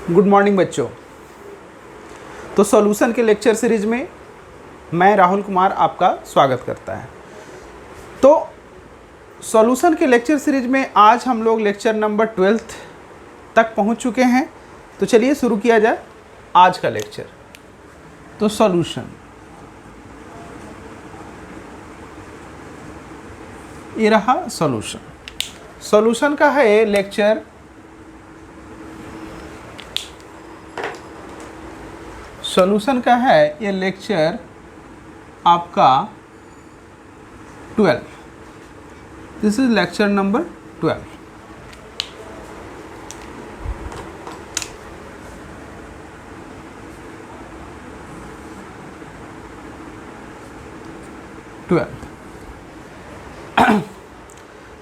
Good morning बच्चों। तो solution के लेक्चर सीरीज में मैं राहुल कुमार आपका स्वागत करता है। तो सॉल्यूशन के लेक्चर सीरीज में आज हम लोग लेक्चर नंबर 12 तक पहुंच चुके हैं। तो चलिए शुरू किया जाए आज का लेक्चर। तो सॉल्यूशन, ये रहा सॉल्यूशन। सॉल्यूशन का है लेक्चर सॉल्यूशन का है ये लेक्चर आपका 12। This is lecture number 12।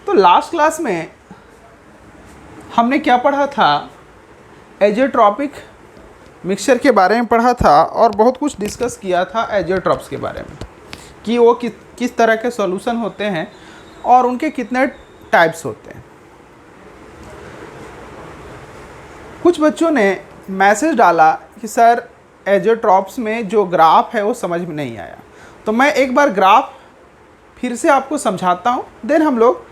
तो लास्ट क्लास में हमने क्या पढ़ा था? एजियोट्रॉपिक मिक्सचर के बारे में पढ़ा था और बहुत कुछ डिस्कस किया था एजियोट्रॉप्स के बारे में कि वो किस तरह के सॉल्यूशन होते हैं और उनके कितने टाइप्स होते हैं। कुछ बच्चों ने मैसेज डाला कि सर एजियोट्रॉप्स में जो ग्राफ है वो समझ में नहीं आया। तो मैं एक बार ग्राफ फिर से आपको समझाता हूँ, देन हम लोग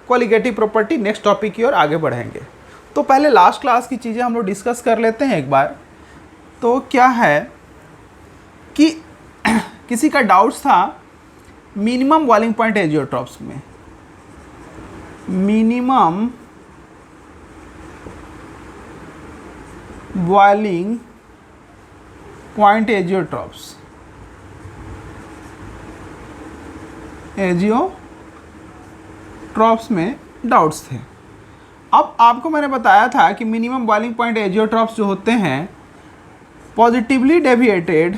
क्वालिटेटिव प्रॉपर्टी नेक्स्ट टॉपिक की ओर आगे बढ़ेंगे। तो पहले लास्ट क्लास की चीज़ें हम लोग डिस्कस कर लेते हैं एक बार। तो क्या है कि किसी का डाउट्स था मिनिमम बॉइलिंग पॉइंट एजियोट्रॉप्स में, मिनिमम बॉइलिंग पॉइंट एजियोट्रॉप्स में डाउट्स थे। अब आपको मैंने बताया था कि मिनिमम बॉइलिंग पॉइंट एजियोट्रॉप्स जो होते हैं पॉजिटिवली डेविएटेड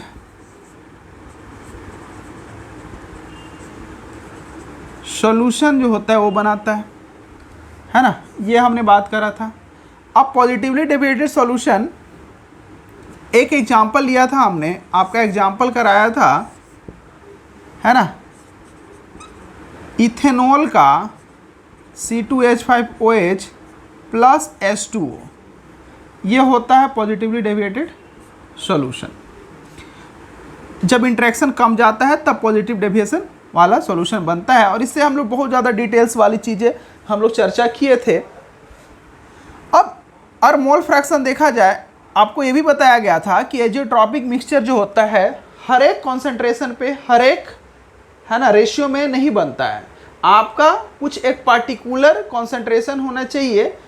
सॉल्यूशन जो होता है वो बनाता है ना, ये हमने बात करा था। अब पॉजिटिवली डेविएटेड सॉल्यूशन, एक एग्जांपल लिया था हमने, आपका एग्जांपल कराया था, है ना, इथेनॉल का C2H5OH प्लस H2O, ये होता है पॉजिटिवली डेविएटेड सॉल्यूशन। जब इंटरेक्शन कम जाता है तब पॉजिटिव डेविएशन वाला सॉल्यूशन बनता है और इससे हम लोग बहुत ज़्यादा डिटेल्स वाली चीज़ें हम लोग चर्चा किए थे। अब और मोल फ्रैक्शन देखा जाए, आपको ये भी बताया गया था कि एजियोट्रॉपिक मिक्सचर जो होता है हर एक कॉन्सेंट्रेशन पे, हर एक, है ना, रेशियो में नहीं बनता है। आपका कुछ एक पार्टिकुलर कॉन्सेंट्रेशन होना चाहिए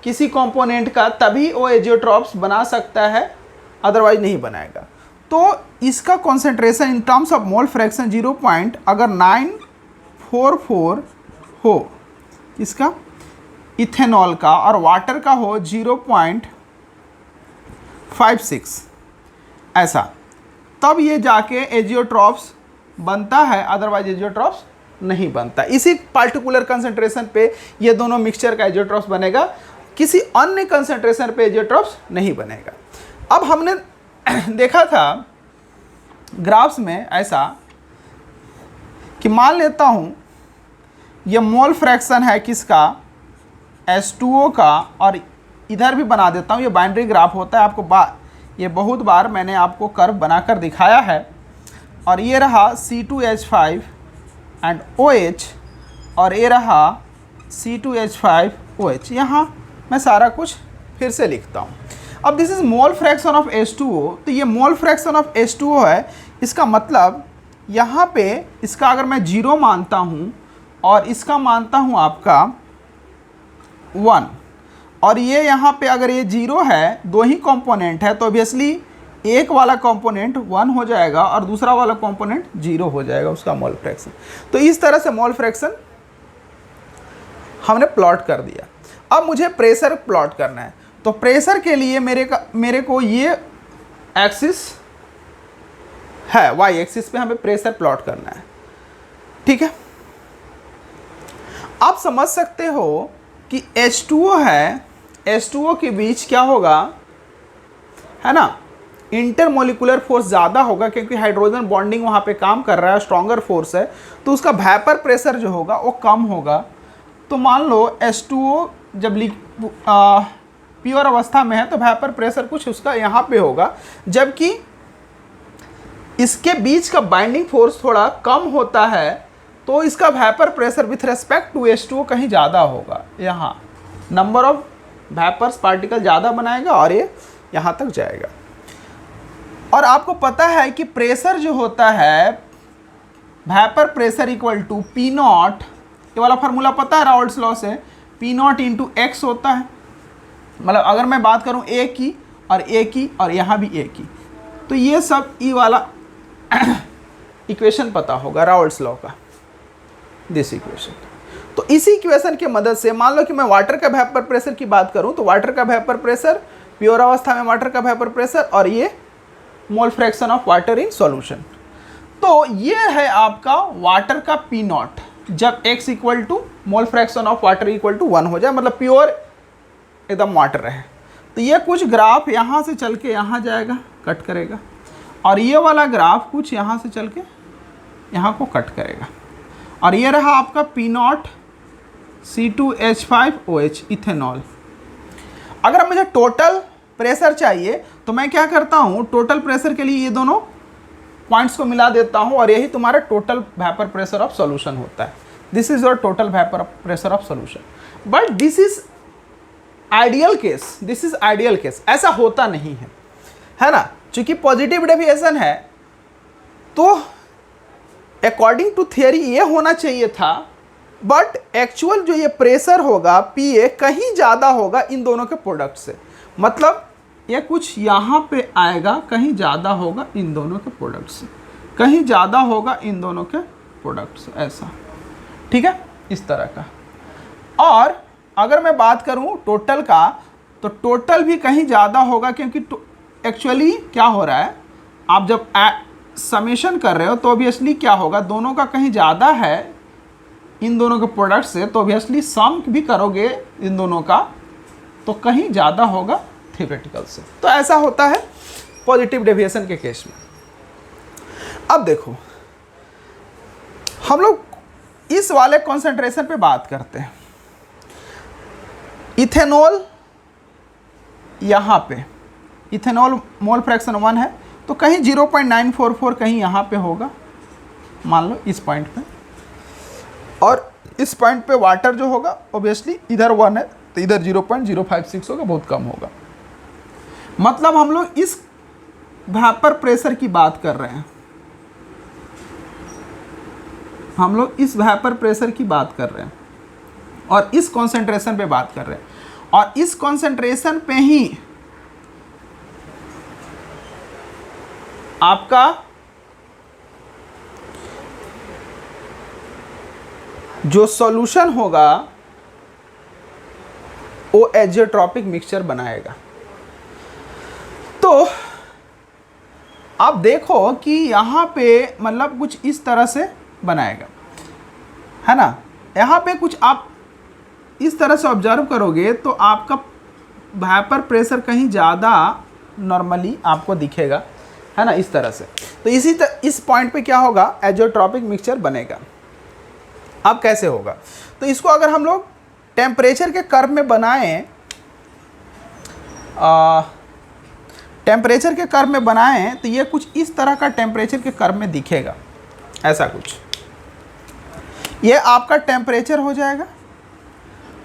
किसी कंपोनेंट का, तभी वो एजियोट्रॉप्स बना सकता है, अदरवाइज नहीं बनाएगा। तो इसका concentration in terms of mole fraction 0. अगर 944 हो इसका इथेनॉल का और वाटर का हो 0.56 ऐसा, तब ये जाके एजियोट्रॉप्स बनता है, अदरवाइज एजियोट्रॉप्स नहीं बनता। इसी पार्टिकुलर कंसंट्रेशन पे ये दोनों मिक्सचर का एजियोट्रॉप्स बनेगा, किसी अन्य कंसंट्रेशन पे एजियोट्रॉप्स नहीं बनेगा। अब हमने देखा था ग्राफ्स में ऐसा कि मान लेता हूँ ये मोल फ्रैक्शन है किसका, H2O का, और इधर भी बना देता हूँ, ये बाइनरी ग्राफ होता है। आपको ये बहुत बार मैंने आपको कर्व बनाकर दिखाया है। और ये रहा C2H5 एंड OH और ये रहा C2H5OH। यहाँ मैं सारा कुछ फिर से लिखता हूँ। अब this is mole fraction of H2O। तो ये मोल फ्रैक्शन ऑफ H2O है, इसका मतलब यहाँ पे इसका अगर मैं 0 मानता हूँ और इसका मानता हूँ आपका 1, और ये यहाँ पे अगर ये 0 है, दो ही कंपोनेंट है, तो ऑब्वियसली एक वाला कंपोनेंट 1 हो जाएगा और दूसरा वाला कंपोनेंट 0 हो जाएगा, उसका मोल फ्रैक्शन। तो इस तरह से मोल फ्रैक्शन हमने प्लॉट कर दिया। अब मुझे प्रेशर प्लॉट करना है। तो प्रेशर के लिए मेरे को ये एक्सिस है, वाई एक्सिस पे हमें प्रेशर प्लॉट करना है, ठीक है। आप समझ सकते हो कि H2O है, H2O के बीच क्या होगा, है ना, इंटरमोलिकुलर फोर्स ज़्यादा होगा क्योंकि हाइड्रोजन बॉन्डिंग वहाँ पे काम कर रहा है, स्ट्रॉन्गर फोर्स है, तो उसका वेपर प्रेशर जो होगा वो कम होगा। तो मान लो H2O जब प्योर अवस्था में है तो वेपर प्रेशर कुछ उसका यहाँ पे होगा, जबकि इसके बीच का बाइंडिंग फोर्स थोड़ा कम होता है तो इसका vapour pressure with respect to H2O कहीं ज़्यादा होगा। यहाँ नंबर ऑफ वेपर्स पार्टिकल ज़्यादा बनाएगा और ये यहाँ तक जाएगा। और आपको पता है कि प्रेशर जो होता है vapour pressure equal to P naught, ये वाला फार्मूला पता है राउल्ट्स लॉ से, P नॉट इंटू एक्स होता है। मतलब अगर मैं बात करूँ A की और A की और यहाँ भी A की, तो ये सब ई वाला इक्वेशन पता होगा राउल्ट्स लॉ का, दिस इक्वेशन। तो इसी इक्वेशन की मदद से मान लो कि मैं वाटर का वेपर प्रेशर की बात करूं तो वाटर का वेपर प्रेशर, प्योर अवस्था में वाटर का वेपर प्रेशर और ये mole fraction of water in solution. तो ये है आपका वाटर का P नॉट जब x equal to mole fraction of water equal to 1 हो जाए, मतलब प्योर एकदम वाटर है। तो ये कुछ ग्राफ यहाँ से चल के यहाँ जाएगा, कट करेगा, और ये वाला ग्राफ कुछ यहाँ से चल के यहाँ को कट करेगा, और ये रहा आपका P नॉट C2H5OH इथेनॉल। अगर मुझे टोटल प्रेशर चाहिए तो मैं क्या करता हूँ, टोटल प्रेशर के लिए ये दोनों पॉइंट्स को मिला देता हूँ और यही तुम्हारा total vapour pressure of solution होता है। This is your total vapour pressure of solution. But this is ideal case, this is ideal case, ऐसा होता नहीं है ना। चूंकि पॉजिटिव डेविएशन है तो अकॉर्डिंग टू थियरी ये होना चाहिए था, बट एक्चुअल जो ये प्रेशर होगा PA कहीं ज़्यादा होगा इन दोनों के प्रोडक्ट से। मतलब ये कुछ यहाँ पे आएगा, कहीं ज़्यादा होगा इन दोनों के प्रोडक्ट से, कहीं ज़्यादा होगा इन दोनों के प्रोडक्ट से, ऐसा, ठीक है, इस तरह का। और अगर मैं बात करूँ टोटल का तो टोटल भी कहीं ज़्यादा होगा, क्योंकि एक्चुअली क्या हो रहा है, आप जब समेशन कर रहे हो तो ऑब्वियसली क्या होगा, दोनों का कहीं ज़्यादा है इन दोनों के प्रोडक्ट से, तो ऑब्वियसली सम भी करोगे इन दोनों का तो कहीं ज़्यादा होगा थ्योरेटिकल से। तो ऐसा होता है पॉजिटिव डेविएशन के केस में। अब देखो हम लोग इस वाले कॉन्सेंट्रेशन पे बात करते हैं। इथेनॉल यहाँ पे इथेनॉल मोल फ्रैक्शन 1 है तो कहीं 0.944 कहीं यहाँ पे होगा, मान लो इस पॉइंट पे, और इस पॉइंट पे वाटर जो होगा ऑब्वियसली इधर 1 है तो इधर 0.056 होगा, बहुत कम होगा। मतलब हम लोग इस वेपर प्रेशर की बात कर रहे हैं, हम लोग इस वेपर प्रेशर की बात कर रहे हैं और इस कॉन्सेंट्रेशन पे बात कर रहे हैं, और इस कॉन्सेंट्रेशन पे ही आपका जो सॉल्यूशन होगा वो एजियोट्रॉपिक मिक्सचर बनाएगा। तो आप देखो कि यहाँ पे मतलब कुछ इस तरह से बनाएगा, है ना। यहाँ पे कुछ आप इस तरह से ऑब्जर्व करोगे तो आपका वेपर प्रेशर कहीं ज़्यादा नॉर्मली आपको दिखेगा, है ना, इस तरह से। तो इस पॉइंट पे क्या होगा, एजियोट्रॉपिक मिक्सचर बनेगा। अब कैसे होगा, तो इसको अगर हम लोग टेम्परेचर के कर्व में बनाएं, टेम्परेचर के कर्व में बनाएं तो ये कुछ इस तरह का टेम्परेचर के कर्व में दिखेगा, ऐसा कुछ। ये आपका टेम्परेचर हो जाएगा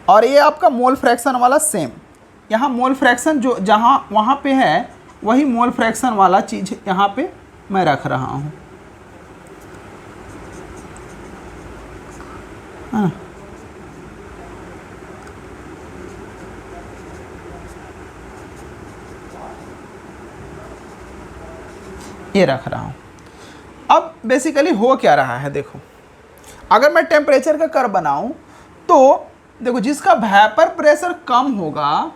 और ये आपका मोल फ्रैक्शन वाला सेम, यहाँ मोल फ्रैक्शन जो जहाँ वहाँ पे है वही मोल फ्रैक्शन वाला चीज़ यहाँ पे मैं रख रहा हूँ, हाँ। ये रख रहा हूँ। अब बेसिकली हो क्या रहा है, देखो अगर मैं टेम्परेचर का कर्व बनाऊं तो देखो जिसका वेपर प्रेशर कम होगा,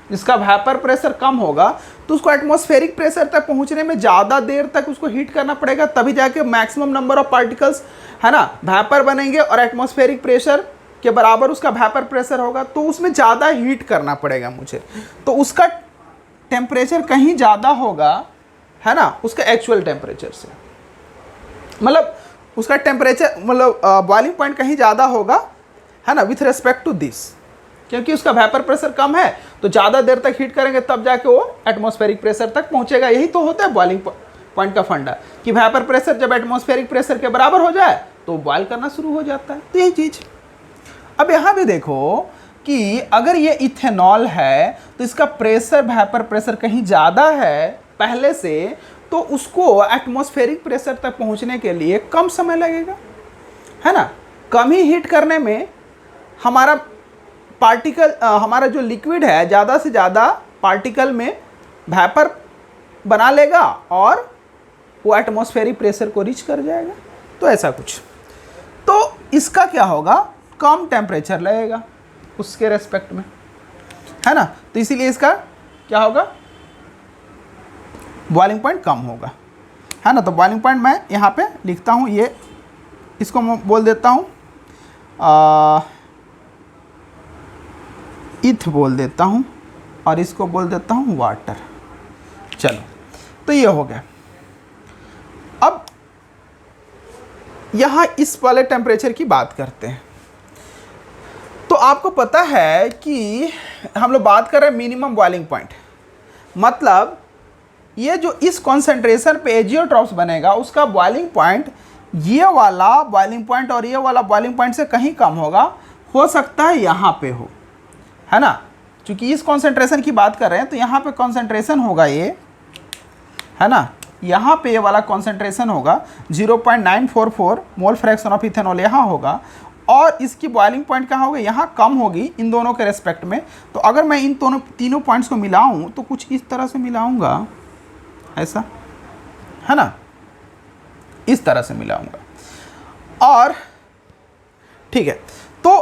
जिसका वेपर प्रेशर कम होगा तो उसको एटमॉस्फेरिक प्रेशर तक पहुंचने में ज़्यादा देर तक उसको हीट करना पड़ेगा, तभी जाके मैक्सिमम नंबर ऑफ पार्टिकल्स, है ना, वेपर बनेंगे और एटमॉस्फेरिक प्रेशर के बराबर उसका वेपर प्रेशर होगा, तो उसमें ज़्यादा हीट करना पड़ेगा मुझे, तो उसका टेम्परेचर कहीं ज़्यादा होगा, है ना, उसका एक्चुअल टेम्परेचर से। मतलब उसका टेम्परेचर मतलब बॉइलिंग पॉइंट कहीं ज़्यादा होगा, है ना, विथ रेस्पेक्ट टू दिस, क्योंकि उसका वेपर प्रेशर कम है तो ज़्यादा देर तक हीट करेंगे तब जाके वो एटमॉस्फेरिक प्रेशर तक पहुंचेगा। यही तो होता है बॉइलिंग पॉइंट का फंडा, कि वेपर प्रेशर जब एटमॉस्फेरिक प्रेशर के बराबर हो जाए तो बॉयल करना शुरू हो जाता है। तो यही चीज़। अब यहाँ भी देखो कि अगर ये इथेनॉल है तो इसका प्रेशर, वेपर प्रेशर कहीं ज़्यादा है पहले से, तो उसको एटमॉस्फेरिक प्रेशर तक पहुँचने के लिए कम समय लगेगा, है ना। कम ही हीट करने में हमारा पार्टिकल, हमारा जो लिक्विड है ज़्यादा से ज़्यादा पार्टिकल में वेपर बना लेगा और वो एटमॉस्फेरिक प्रेशर को रीच कर जाएगा। तो ऐसा कुछ। तो इसका क्या होगा, कम टेम्परेचर लगेगा उसके रेस्पेक्ट में, है ना। तो इसीलिए इसका क्या होगा, बॉइलिंग पॉइंट कम होगा, है ना। तो बॉइलिंग पॉइंट मैं यहाँ पे लिखता हूँ, ये इसको मैं बोल देता हूँ इथ बोल देता हूँ, और इसको बोल देता हूँ वाटर। चलो, तो ये हो गया। अब यहाँ इस वाले टेम्परेचर की बात करते हैं। तो आपको पता है कि हम लोग बात कर रहे हैं मिनिमम बॉइलिंग पॉइंट, मतलब ये जो इस कॉन्सेंट्रेशन पे एजियोट्रॉप्स बनेगा उसका बॉइलिंग पॉइंट, ये वाला बॉइलिंग पॉइंट और ये वाला बॉइलिंग पॉइंट से कहीं कम होगा, हो सकता है यहाँ पे हो, है ना। क्योंकि इस कॉन्सेंट्रेशन की बात कर रहे हैं तो यहाँ पे कॉन्सेंट्रेशन होगा ये, है ना। यहाँ पे ये वाला कॉन्सेंट्रेशन होगा 0.944 मोल फ्रैक्शन ऑफ इथेनॉल यहाँ होगा, और इसकी बॉइलिंग पॉइंट कहाँ होगी, यहाँ कम होगी इन दोनों के रेस्पेक्ट में। तो अगर मैं इन दोनों तीनों पॉइंट्स को मिलाऊँ तो कुछ इस तरह से मिलाऊँगा, ऐसा, है ना, इस तरह से मिलाऊँगा। और ठीक है, तो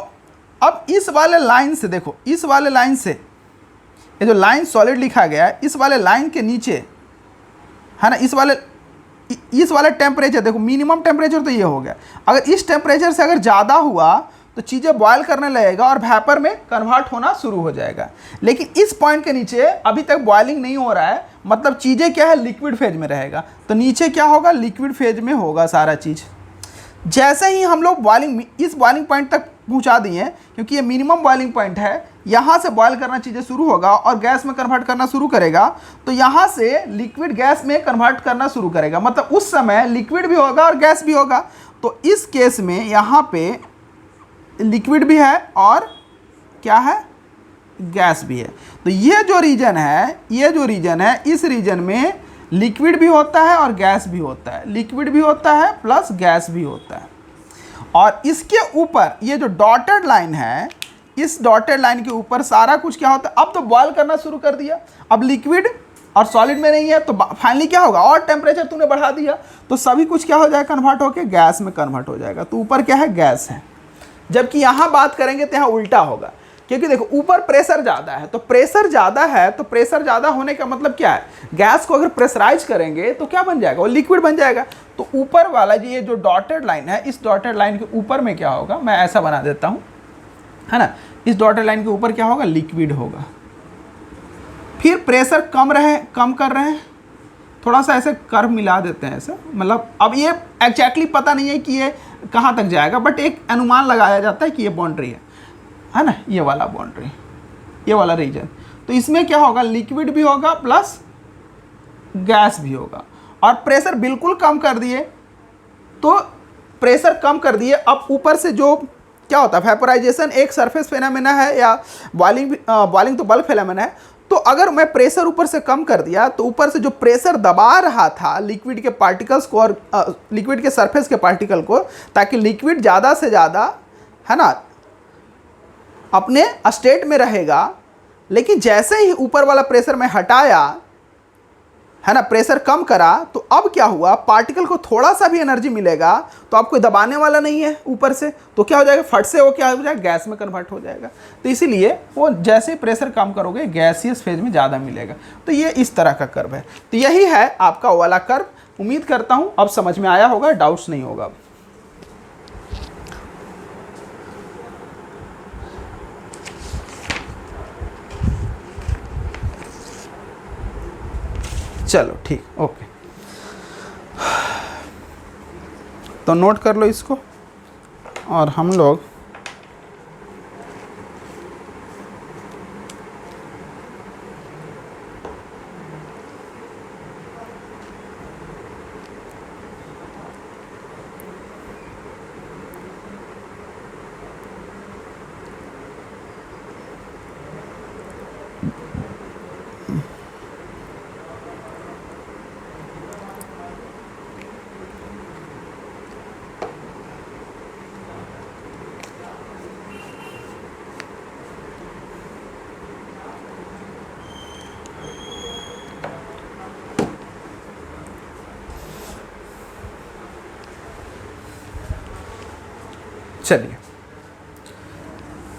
अब इस वाले लाइन से देखो, इस वाले लाइन से, ये जो लाइन सॉलिड लिखा गया है, इस वाले लाइन के नीचे, है ना, इस वाले टेम्परेचर देखो, मिनिमम टेम्परेचर तो ये हो गया। अगर इस टेम्परेचर से अगर ज़्यादा हुआ तो चीज़ें बॉयल करने लगेगा और वेपर में कन्वर्ट होना शुरू हो जाएगा। लेकिन इस पॉइंट के नीचे अभी तक बॉयलिंग नहीं हो रहा है, मतलब चीज़ें क्या है, लिक्विड फेज में रहेगा। तो नीचे क्या होगा, लिक्विड फेज में होगा सारा चीज़। जैसे ही हम लोग बॉइलिंग, इस बॉइलिंग पॉइंट तक पहुंचा दिए, क्योंकि ये मिनिमम बॉइलिंग पॉइंट है, यहाँ से बॉयल करना चीज़ें शुरू होगा और गैस में कन्वर्ट करना शुरू करेगा। तो यहाँ से लिक्विड गैस में कन्वर्ट करना शुरू करेगा, मतलब उस समय लिक्विड भी होगा और गैस भी होगा। तो इस केस में यहाँ पे लिक्विड भी है और क्या है, गैस भी है। तो ये जो रीजन है, इस रीजन में लिक्विड भी होता है और गैस भी होता है, लिक्विड भी होता है प्लस गैस भी होता है। और इसके ऊपर ये जो डॉटेड लाइन है, इस डॉटेड लाइन के ऊपर सारा कुछ क्या होता है, अब तो बॉयल करना शुरू कर दिया। अब लिक्विड और सॉलिड में नहीं है, तो फाइनली क्या होगा, और टेम्परेचर तूने बढ़ा दिया तो सभी कुछ क्या हो जाएगा, कन्वर्ट होकर गैस में कन्वर्ट हो जाएगा। तो ऊपर क्या है, गैस है। जबकि यहाँ बात करेंगे तो यहाँ उल्टा होगा, क्योंकि देखो ऊपर प्रेशर ज़्यादा है, तो प्रेशर ज़्यादा है, तो प्रेशर ज़्यादा होने का मतलब क्या है, गैस को अगर प्रेशराइज करेंगे तो क्या बन जाएगा, वो लिक्विड बन जाएगा। तो ऊपर वाला ये जो डॉटेड लाइन है, इस डॉटेड लाइन के ऊपर में क्या होगा, मैं ऐसा बना देता हूँ, है ना, इस डॉटेड लाइन के ऊपर क्या होगा, लिक्विड होगा। फिर प्रेशर कम कर रहे हैं, थोड़ा सा ऐसे कर्व मिला देते हैं ऐसा, मतलब अब ये एग्जैक्टली पता नहीं है कि ये कहाँ तक जाएगा, बट एक अनुमान लगाया जाता है कि ये बाउंड्री है ना, ये वाला बाउंड्री, ये वाला रीजन। तो इसमें क्या होगा, लिक्विड भी होगा प्लस गैस भी होगा। और प्रेशर बिल्कुल कम कर दिए, तो प्रेशर कम कर दिए, अब ऊपर से जो क्या होता है, वेपोराइजेशन एक सरफेस फेनोमेना है, या बॉइलिंग तो बल्क फेनोमेना है। तो अगर मैं प्रेशर ऊपर से कम कर दिया तो ऊपर से जो प्रेशर दबा रहा था लिक्विड के पार्टिकल्स को और लिक्विड के सरफेस के पार्टिकल को, ताकि लिक्विड ज़्यादा से ज़्यादा, है ना, अपने स्टेट में रहेगा। लेकिन जैसे ही ऊपर वाला प्रेशर में हटाया, है ना, प्रेशर कम करा, तो अब क्या हुआ, पार्टिकल को थोड़ा सा भी एनर्जी मिलेगा तो आपको दबाने वाला नहीं है ऊपर से, तो क्या हो जाएगा, फट से वो क्या हो जाएगा, गैस में कन्वर्ट हो जाएगा। तो इसीलिए वो जैसे प्रेशर कम करोगे गैसियस फेज में ज़्यादा मिलेगा। तो ये इस तरह का कर्व है। तो यही है आपका वाला कर्व। उम्मीद करता हूँ अब समझ में आया होगा, डाउट्स नहीं होगा। चलो ठीक, ओके, तो नोट कर लो इसको, और हम लोग चलिए,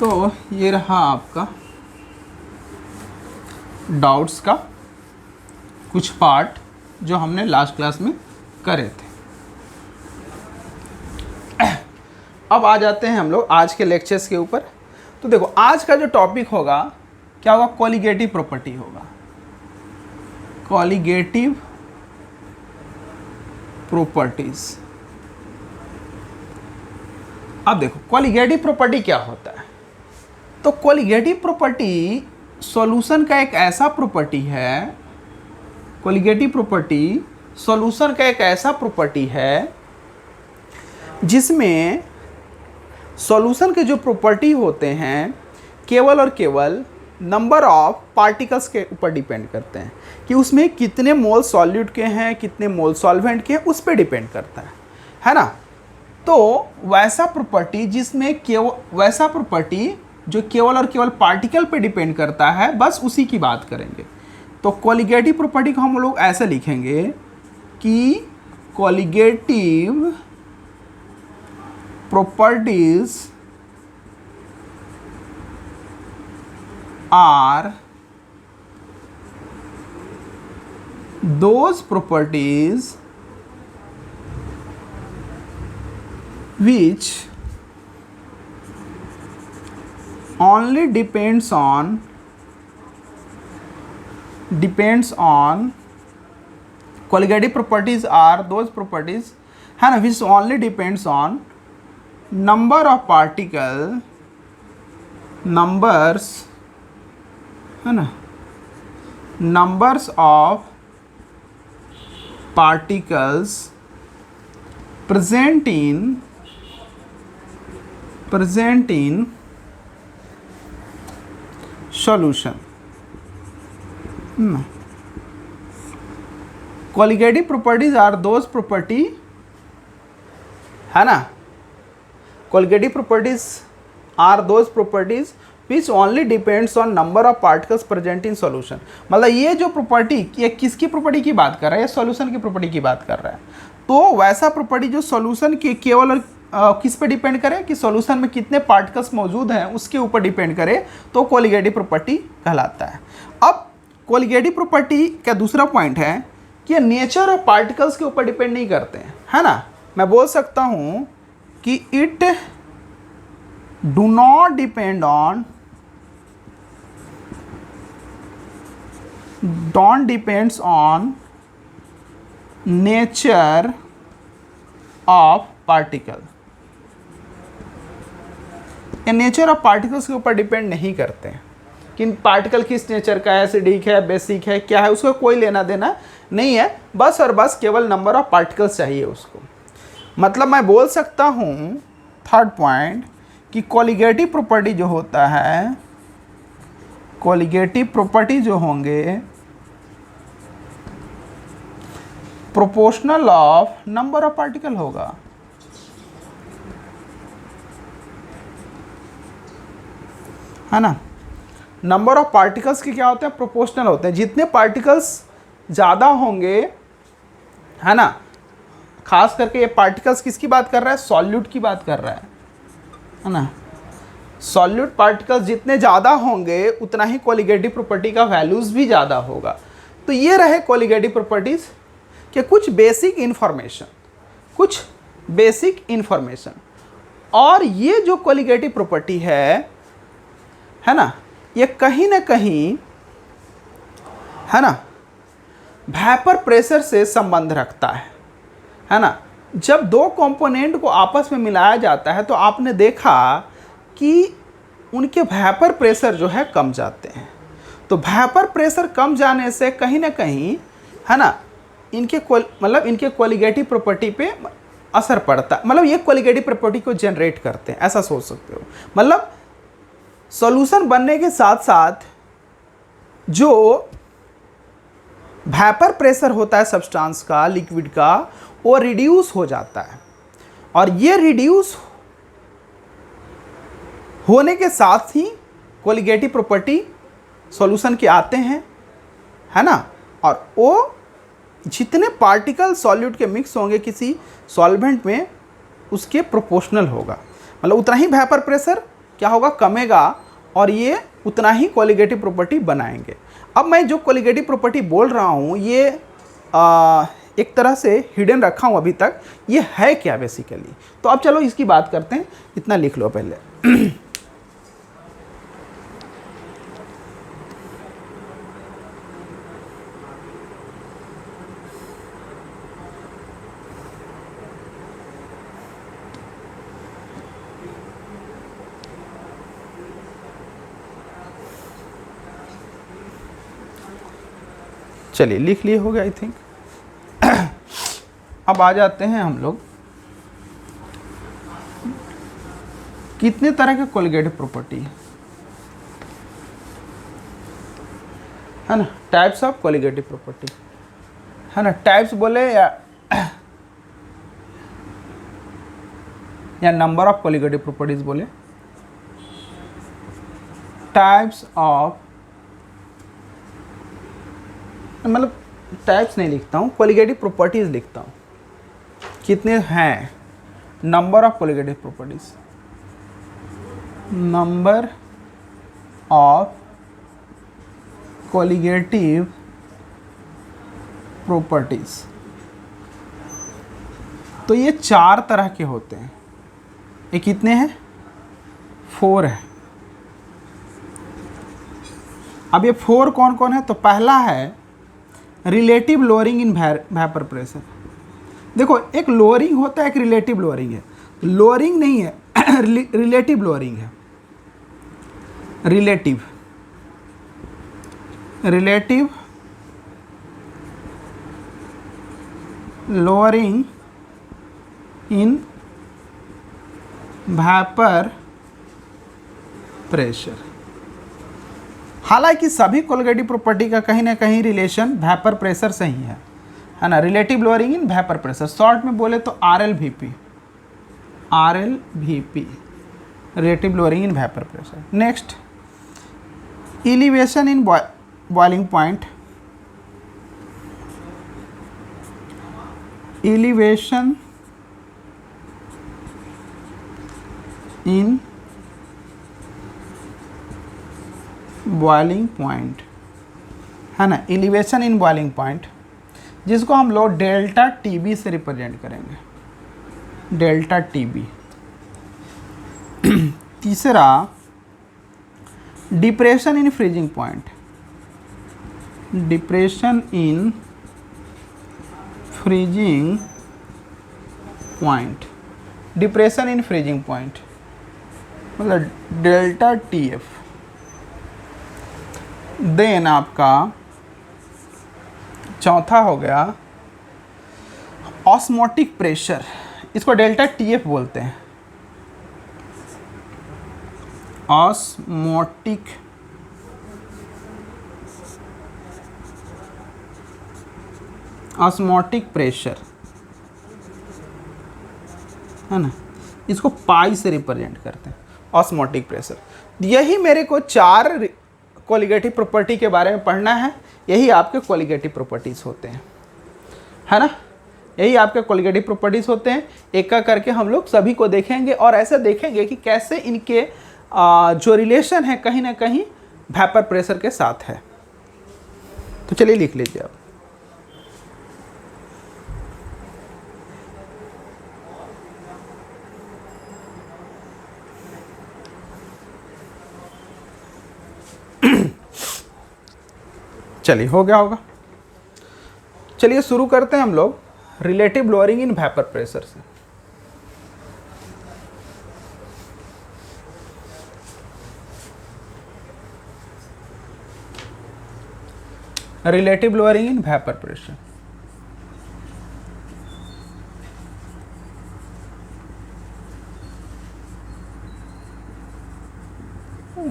तो ये रहा आपका डाउट्स का कुछ पार्ट जो हमने लास्ट क्लास में करे थे। अब आ जाते हैं हम लोग आज के लेक्चर्स के ऊपर। तो देखो, आज का जो टॉपिक होगा क्या होगा, कॉलिगेटिव प्रॉपर्टी होगा। Colligative properties. अब देखो कॉलिगेटिव प्रॉपर्टी क्या होता है। तो कॉलिगेटिव प्रॉपर्टी सॉल्यूशन का एक ऐसा प्रॉपर्टी है, कॉलिगेटिव प्रॉपर्टी सॉल्यूशन का एक ऐसा प्रॉपर्टी है जिसमें सॉल्यूशन के जो प्रॉपर्टी होते हैं केवल और केवल नंबर ऑफ पार्टिकल्स के ऊपर डिपेंड करते हैं, कि उसमें कितने मोल सॉल्यूट के हैं, कितने मोल सॉल्वेंट के हैं, उस पर डिपेंड करता है ना। तो वैसा प्रॉपर्टी जिसमें वैसा प्रॉपर्टी जो केवल और केवल पार्टिकल पे डिपेंड करता है, बस उसी की बात करेंगे। तो कॉलिगेटिव प्रॉपर्टी को हम लोग ऐसे लिखेंगे कि colligative properties are those properties which only depends on colligative properties are those properties है ना, which only depends on number of particle numbers है ना, numbers of particles present in solution। colligative properties are those property है ना, colligative properties are those properties which only depends on number of particles present in solution। मतलब ये जो property, ये किसकी property की बात कर रहा है, ये सॉल्यूशन की प्रॉपर्टी की बात कर रहा है। तो वैसा प्रॉपर्टी जो सॉल्यूशन के केवल और किस पे डिपेंड करे, कि सॉल्यूशन में कितने पार्टिकल्स मौजूद हैं उसके ऊपर डिपेंड करे, तो कॉलिगेटिव प्रॉपर्टी कहलाता है। अब कॉलिगेटिव प्रॉपर्टी का दूसरा पॉइंट है कि नेचर ऑफ पार्टिकल्स के ऊपर डिपेंड नहीं करते हैं, है ना। मैं बोल सकता हूँ कि it do not depend on nature of particle. ये नेचर ऑफ पार्टिकल्स के ऊपर डिपेंड नहीं करते हैं कि पार्टिकल किस नेचर का है, एसिडिक है, बेसिक है, क्या है, उसको कोई लेना देना नहीं है। बस और बस केवल नंबर ऑफ पार्टिकल्स चाहिए उसको। मतलब मैं बोल सकता हूँ थर्ड पॉइंट कि कॉलिगेटिव प्रॉपर्टी जो होता है, कॉलिगेटिव प्रॉपर्टी जो होंगे proportional of number of particle होगा। है ना, नंबर ऑफ पार्टिकल्स के क्या होते हैं, प्रोपोर्शनल होते हैं। जितने पार्टिकल्स ज़्यादा होंगे, है ना, खास करके ये पार्टिकल्स किसकी बात कर रहा है, सॉल्यूट की बात कर रहा है ना। सॉल्यूट पार्टिकल्स जितने ज़्यादा होंगे उतना ही कॉलिगेटिव प्रॉपर्टी का वैल्यूज़ भी ज़्यादा होगा। तो ये रहे कॉलिगेटिव प्रॉपर्टीज़ के कुछ बेसिक इन्फॉर्मेशन। और ये जो कॉलिगेटिव प्रॉपर्टी है ना, ये कहीं ना कहीं, है ना, वेपर प्रेशर से संबंध रखता है ना। जब दो कंपोनेंट को आपस में मिलाया जाता है तो आपने देखा कि उनके वेपर प्रेशर जो है कम जाते हैं। तो वेपर प्रेशर कम जाने से कहीं ना कहीं, है ना, इनके कॉलिगेटिव प्रॉपर्टी पे असर पड़ता है। मतलब ये कॉलिगेटिव प्रॉपर्टी को जनरेट करते हैं, ऐसा सोच सकते हो। मतलब सॉल्यूशन बनने के साथ साथ जो वेपर प्रेशर होता है सब्सटेंस का, लिक्विड का, वो रिड्यूस हो जाता है। और ये रिड्यूस होने के साथ ही कॉलिगेटिव प्रॉपर्टी सॉल्यूशन के आते हैं, है ना। और वो जितने पार्टिकल सॉल्यूट के मिक्स होंगे किसी सॉल्वेंट में, उसके प्रोपोर्शनल होगा। मतलब उतना ही वेपर प्रेशर क्या होगा, कमेगा, और ये उतना ही कोलिगेटिव प्रॉपर्टी बनाएंगे। अब मैं जो कोलिगेटिव प्रॉपर्टी बोल रहा हूँ ये एक तरह से हिडन रखा हूँ अभी तक, ये है क्या बेसिकली। तो अब चलो इसकी बात करते हैं, इतना लिख लो पहले। चलिए लिख लिए हो गया आई थिंक। अब आ जाते हैं हम लोग कितने तरह के कोलिगेटिव प्रॉपर्टी है ना, टाइप्स ऑफ कोलिगेटिव प्रॉपर्टी है ना। टाइप्स बोले या नंबर ऑफ कोलिगेटिव प्रॉपर्टीज बोले, टाइप्स ऑफ, मतलब टाइप्स नहीं लिखता हूँ, कोलिगेटिव प्रॉपर्टीज लिखता हूँ। कितने हैं, number of colligative properties, number of colligative properties. तो ये 4 तरह के होते हैं। ये कितने हैं, 4 है। अब ये 4 कौन कौन है, तो पहला है relative lowering in vapour pressure. देखो एक लोअरिंग होता है, एक रिलेटिव लोअरिंग है। लोअरिंग नहीं है, रिलेटिव लोअरिंग है। Relative lowering in vapour pressure. हालांकि सभी कोलिगेटिव प्रॉपर्टी का कहीं ना कहीं रिलेशन वेपर प्रेशर से ही है ना। Relative lowering in vapour pressure, short में बोले तो RLVP, relative lowering in vapour pressure. Next elevation in boiling point, elevation in boiling point है ना, एलिवेशन इन बॉइलिंग पॉइंट, जिसको हम लोग डेल्टा TB से रिप्रेजेंट करेंगे, डेल्टा TB। तीसरा depression in freezing point, depression in freezing point, depression in freezing point मतलब delta TF। Then आपका चौथा हो गया ऑस्मोटिक प्रेशर, इसको डेल्टा TF बोलते हैं। ऑस्मोटिक प्रेशर है ना, इसको पाई से रिप्रेजेंट करते हैं, ऑस्मोटिक प्रेशर। यही मेरे को 4 कोलिगेटिव प्रॉपर्टी के बारे में पढ़ना है। यही आपके कोलिगेटिव प्रॉपर्टीज होते हैं, है ना, यही आपके कोलिगेटिव प्रॉपर्टीज होते हैं। एक का करके हम लोग सभी को देखेंगे और ऐसे देखेंगे कि कैसे इनके जो रिलेशन है कहीं ना कहीं वेपर प्रेशर के साथ है। तो चलिए लिख लीजिए आप। चलिए हो गया होगा। चलिए शुरू करते हैं हम लोग relative lowering in vapour pressure से। Relative lowering in vapour pressure,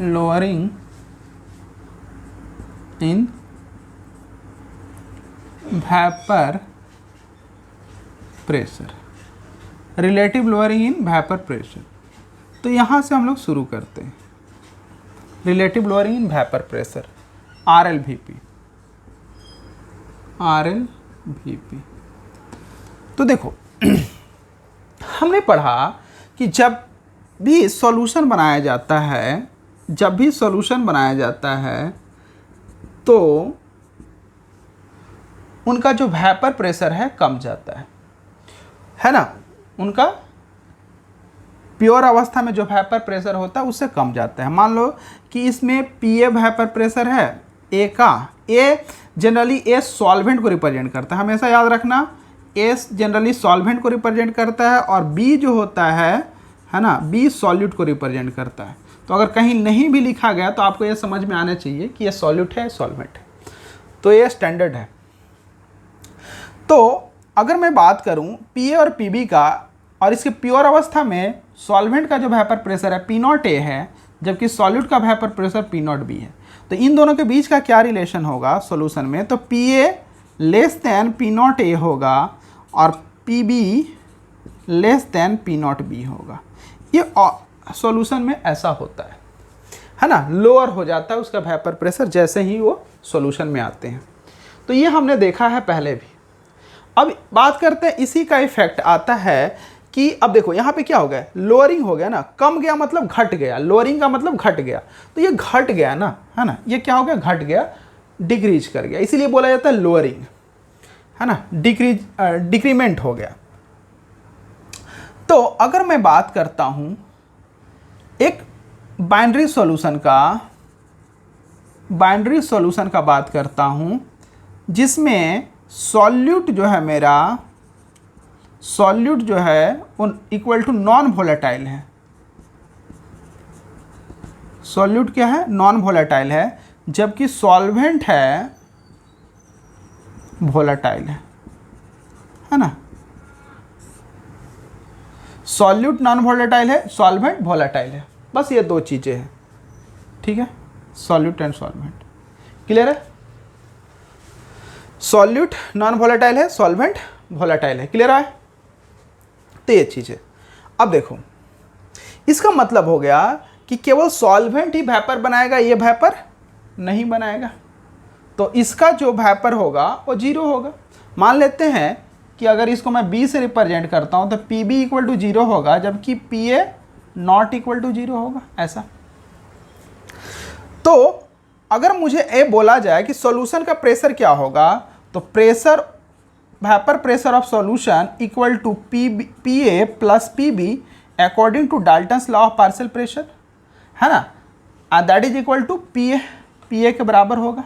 lowering in vapour pressure, relative lowering in vapour pressure. तो यहाँ से हम लोग शुरू करते हैं। Relative lowering in vapour pressure RLVP, तो देखो हमने पढ़ा कि जब भी सॉल्यूशन बनाया जाता है, जब भी सॉल्यूशन बनाया जाता है तो उनका जो वेपर प्रेशर है कम जाता है ना। उनका प्योर अवस्था में जो वेपर प्रेशर होता है उससे कम जाता है। मान लो कि इसमें पी ए वेपर प्रेशर है ए का, ए जनरली ए सॉल्वेंट को रिप्रेजेंट करता है, हमेशा याद रखना ए जनरली सॉल्वेंट को रिप्रेजेंट करता है और बी जो होता है ना, बी सॉल्यूट को रिप्रेजेंट करता है। तो अगर कहीं नहीं भी लिखा गया तो आपको ये समझ में आना चाहिए कि ये सॉल्यूट है, सॉल्वेंट है, तो ये स्टैंडर्ड है। तो अगर मैं बात करूं पी ए और पी बी का, और इसके प्योर अवस्था में सॉल्वेंट का जो वेपर प्रेशर है पी नॉट ए है, जबकि सॉल्यूट का vapour pressure P not be है, तो इन दोनों के बीच का क्या रिलेशन होगा सॉल्यूशन में, तो P A less than P naught ए होगा और P be less than P not be होगा। ये सॉल्यूशन में ऐसा होता है ना, लोअर हो जाता है उसका वेपर प्रेशर जैसे ही वो सॉल्यूशन में आते हैं। तो ये हमने देखा है पहले भी। अब बात करते हैं इसी का इफेक्ट आता है कि अब देखो यहाँ पे क्या हो गया, लोअरिंग हो गया ना, कम गया मतलब घट गया, लोअरिंग का मतलब घट गया, तो ये घट गया ना, है ना, ये क्या हो गया, घट गया, डिक्रीज कर गया, इसीलिए बोला जाता है लोअरिंग, है ना, डिक्रीमेंट हो गया। तो अगर मैं बात करता हूं एक बाइनरी सॉल्यूशन का बात करता हूं जिसमें सॉल्यूट जो है मेरा, सॉल्यूट जो है इक्वल टू नॉन वोलेटाइल है। सॉल्यूट क्या है, नॉन वोलेटाइल है, जबकि सॉल्वेंट है वोलेटाइल है ना। सॉल्यूट नॉन वोलेटाइल है, सॉल्वेंट वोलेटाइल है, बस ये दो चीज़ें हैं, ठीक है, सॉल्यूट एंड सॉल्वेंट, क्लियर है। सॉल्यूट नॉन वोलेटाइल है, सॉल्वेंट वोलेटाइल है, क्लियर है। तो ये चीज़ है। अब देखो इसका मतलब हो गया कि केवल सॉल्वेंट ही वेपर बनाएगा, ये वेपर नहीं बनाएगा, तो इसका जो वेपर होगा वो जीरो होगा। मान लेते हैं कि अगर इसको मैं बी से रिप्रेजेंट करता हूँ तो P B equal to zero होगा, जबकि P A naught equal to zero होगा, ऐसा। तो अगर मुझे ए बोला जाए कि सॉल्यूशन का प्रेशर क्या होगा, तो pressure vapour pressure of solution equal to P A plus P B according to Dalton's law of partial pressure, है ना, that is equal to P A के बराबर होगा।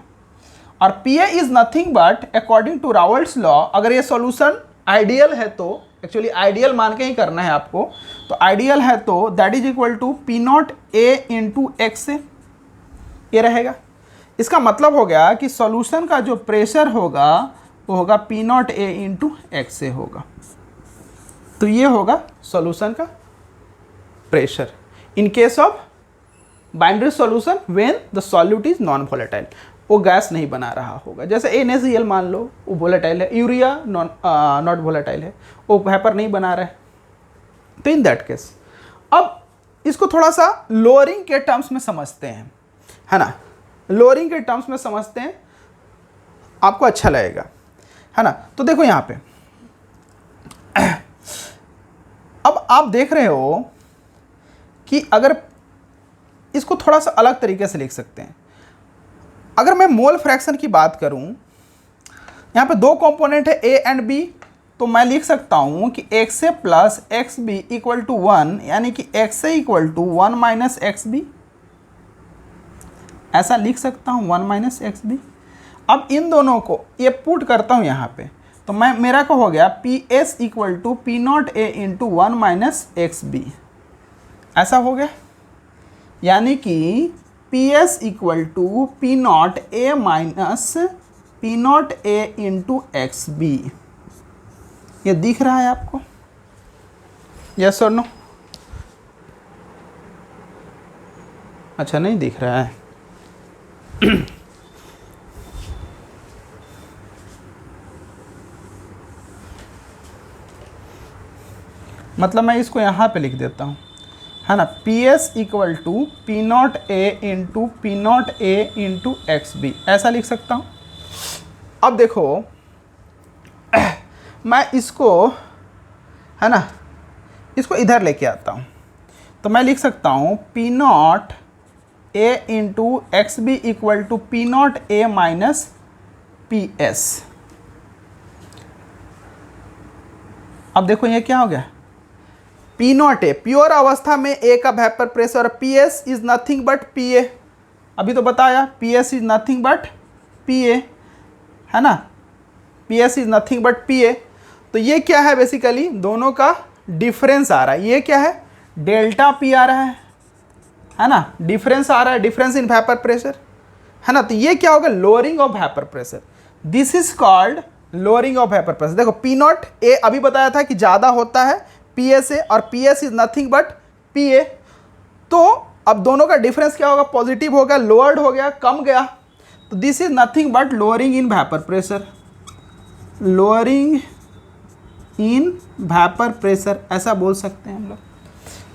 और P A is nothing but according to Raoult's law, अगर ये solution ideal है तो, एक्चुअली आइडियल मान के ही करना है आपको, तो आइडियल है तो that is equal to P naught A into x से, ये रहेगा। इसका मतलब हो गया कि सॉल्यूशन का जो प्रेशर होगा वो होगा P naught A into x से होगा। तो ये होगा सॉल्यूशन का pressure in case of binary solution when the solute is non volatile, वो गैस नहीं बना रहा होगा। जैसे NaCl मान लो वो वोलेटाइल है, यूरिया नॉट वोलेटाइल है, वो वेपर नहीं बना रहा है, तो इन दैट केस अब इसको थोड़ा सा लोअरिंग के टर्म्स में समझते हैं, है ना, लोअरिंग के टर्म्स में समझते हैं, आपको अच्छा लगेगा, है ना। तो देखो यहाँ पे अब आप देख रहे हो कि अगर इसको थोड़ा सा अलग तरीके से लिख सकते हैं। अगर मैं मोल फ्रैक्शन की बात करूं, यहाँ पे दो कंपोनेंट है ए एंड बी, तो मैं लिख सकता हूँ कि x A plus x B equal to 1, यानी कि x A equal to 1 minus x B, ऐसा लिख सकता हूँ 1 माइनस एक्स बी। अब इन दोनों को ये पुट करता हूँ यहाँ पे, तो मैं मेरा को हो गया P S equal to P naught A into 1 minus x B, ऐसा हो गया, यानी कि P S equal to P naught A minus P naught A into x B. ये दिख रहा है आपको, यस और नो? अच्छा नहीं दिख रहा है मतलब मैं इसको यहाँ पे लिख देता हूँ, है ना, P S equal to P naught A into P naught A into x B, ऐसा लिख सकता हूँ। अब देखो मैं इसको, है ना, इसको इधर लेके आता हूँ, तो मैं लिख सकता हूँ P naught A into x B equal to P naught A minus P S. अब देखो ये क्या हो गया, पी नॉट ए प्योर अवस्था में ए का vapour pressure, P S is nothing but P A, अभी तो बताया P S is nothing but P A, है ना, P S is nothing but P A. तो ये क्या है, बेसिकली दोनों का डिफरेंस आ रहा है, ये क्या है डेल्टा पी आ रहा है ना, डिफरेंस आ रहा है, डिफरेंस इन वेपर प्रेशर, है ना। तो ये क्या होगा, lowering of vapour pressure, this is called lowering of vapour pressure. देखो पी नॉट ए अभी बताया था कि ज़्यादा होता है पी ए से, और P S is nothing but P A. तो अब दोनों का डिफरेंस क्या होगा, पॉजिटिव हो गया, लोअर्ड हो गया, कम गया, तो this is nothing but lowering in vapour pressure, lowering in vapour pressure ऐसा बोल सकते हैं हम लोग।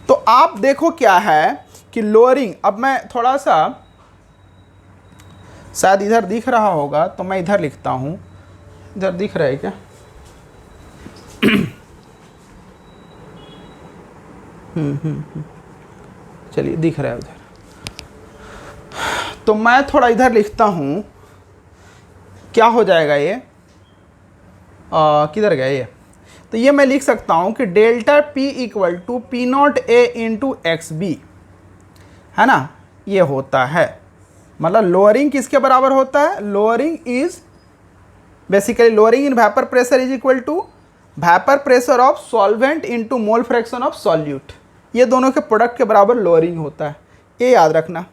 तो आप देखो क्या है कि लोअरिंग, अब मैं थोड़ा सा, शायद इधर दिख रहा होगा तो मैं इधर लिखता हूँ, इधर दिख रहा है क्या? चलिए दिख रहा है उधर, तो मैं थोड़ा इधर लिखता हूँ, क्या हो जाएगा ये, किधर गया ये, तो ये मैं लिख सकता हूँ कि delta P equal to P naught A into x B, है ना, ये होता है, मतलब लोअरिंग किसके बराबर होता है, lowering is basically lowering in vapour pressure is equal to vapour pressure of solvent into mole fraction of solute, ये दोनों के प्रोडक्ट के बराबर लोअरिंग होता है, ये याद रखना।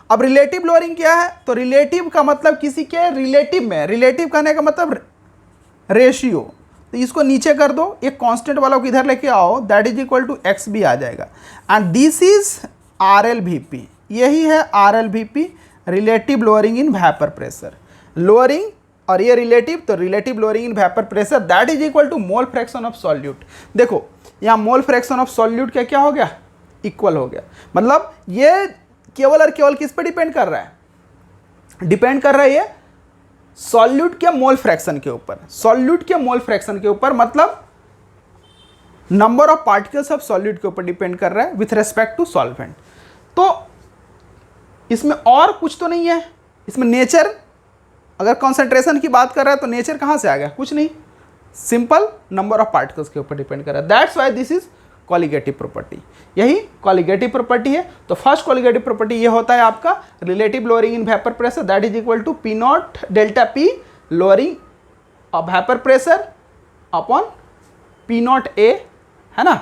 अब रिलेटिव लोअरिंग क्या है, तो रिलेटिव का मतलब किसी के रिलेटिव में, रिलेटिव कहने का मतलब रेशियो, तो इसको नीचे कर दो, एक कांस्टेंट वाला को इधर लेके आओ, that is equal to X B आ जाएगा, and this is R L V P, यही है R L V P, relative lowering in vapour pressure, lowering और ये रिलेटिव, तो relative lowering in vapour pressure that is equal to mole fraction of solute. देखो यहाँ मोल fraction of solute क्या हो गया, इक्वल हो गया, मतलब ये केवल और केवल किस पे डिपेंड कर रहा है, डिपेंड कर रहा है ये सॉल्यूट के मोल फ्रैक्शन के ऊपर, सॉल्यूट के मोल फ्रैक्शन के ऊपर, मतलब number of particles of solute के ऊपर डिपेंड कर रहा है विथ रेस्पेक्ट टू सॉल्वेंट। तो इसमें और कुछ तो नहीं है, इसमें नेचर, अगर कॉन्सेंट्रेशन की बात कर रहा है तो नेचर कहाँ से आ गया, कुछ नहीं, सिंपल नंबर ऑफ पार्टिकल्स के ऊपर डिपेंड कर रहा है, that's why this is colligative property, यही कॉलिगेटिव प्रॉपर्टी है। तो फर्स्ट कॉलिगेटिव प्रॉपर्टी ये होता है आपका relative lowering in vapour pressure that is equal to P naught delta P lowering of vapour pressure upon P naught A, है ना।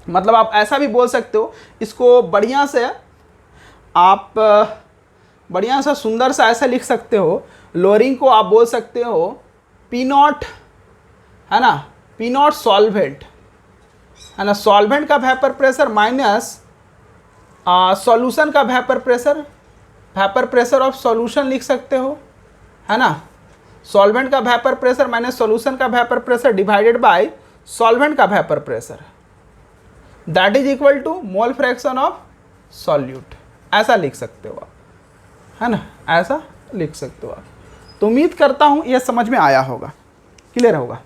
मतलब आप ऐसा भी बोल सकते हो, इसको बढ़िया से आप बढ़िया सा सुंदर सा ऐसा लिख सकते हो, लोअरिंग को आप बोल सकते हो पी नॉट, है ना, पी नॉट सॉल्वेंट, है ना, सॉल्वेंट का वेपर प्रेशर माइनस सॉल्यूशन का वेपर प्रेशर ऑफ सॉल्यूशन लिख सकते हो, है ना, सॉल्वेंट का वेपर प्रेशर माइनस सॉल्यूशन का vapour pressure divided by solvent का vapour pressure, that is equal to mole fraction of solute, ऐसा लिख सकते हो आप, है ना, ऐसा लिख सकते हो आप। तो उम्मीद करता हूँ यह समझ में आया होगा, क्लियर होगा।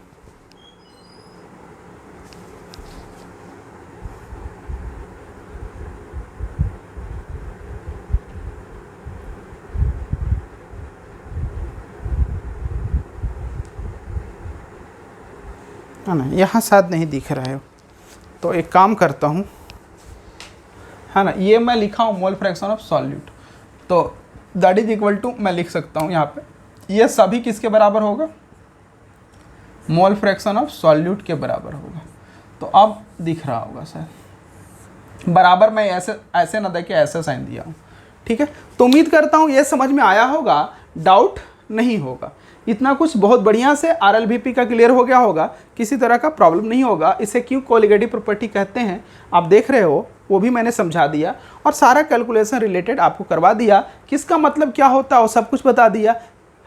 है ना, यहाँ शायद नहीं दिख रहा है, तो एक काम करता हूँ, है ना, ये मैं लिखा हूँ मोल फ्रैक्शन ऑफ सॉल्यूट, तो दैट इज इक्वल टू मैं लिख सकता हूँ यहाँ पे, ये सभी किसके बराबर होगा, मोल फ्रैक्शन ऑफ सॉल्यूट के बराबर होगा। तो अब दिख रहा होगा शायद, बराबर मैं ऐसे ना देके ऐसे साइन दिया हूँ, ठीक है। तो उम्मीद करता हूँ ये समझ में आया होगा, डाउट नहीं होगा, इतना कुछ बहुत बढ़िया से RLVP का क्लियर हो गया होगा, किसी तरह का प्रॉब्लम नहीं होगा। इसे क्यों कोलिगेटिव प्रॉपर्टी कहते हैं आप देख रहे हो, वो भी मैंने समझा दिया, और सारा कैलकुलेशन रिलेटेड आपको करवा दिया, किसका मतलब क्या होता है वो सब कुछ बता दिया,